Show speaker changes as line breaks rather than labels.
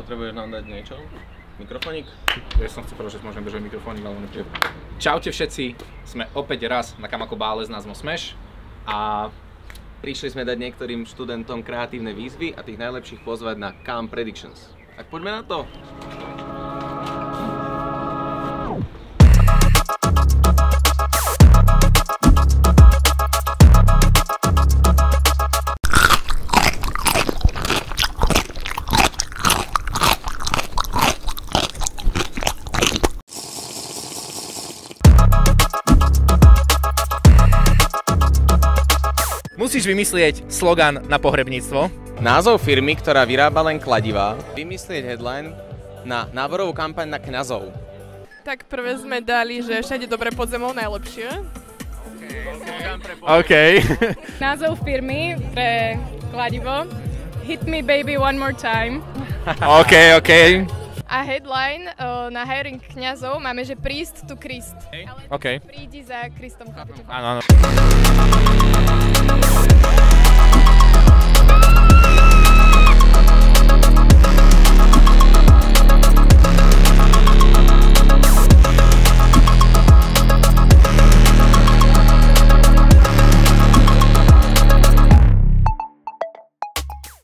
Potrebuješ nám dať niečo? Mikrofónik?
Ja som chcel povedať, že môžem držať mikrofónik, ale nepríde. Čaute všetci, sme opäť raz na Kamako Bále s názvom Smash a
Prišli sme dať niektorým študentom kreatívne výzvy a tých najlepších pozvať na Calm Predictions. Tak poďme na to!
Musíš vymyslieť slogan na pohrebníctvo.
Názov firmy, ktorá vyrába len kladivá. Vymyslieť headline na náborovú kampaň na kňazov.
Tak prvé sme dali, že všade dobre pod zemou najlepšie.
OK.
Názov firmy pre kladivo Hit me baby one more time.
OK.
A headline na hiring kňazov máme, že prísť tu Krist. Ale
OK.
prídi za Kristom.
Áno.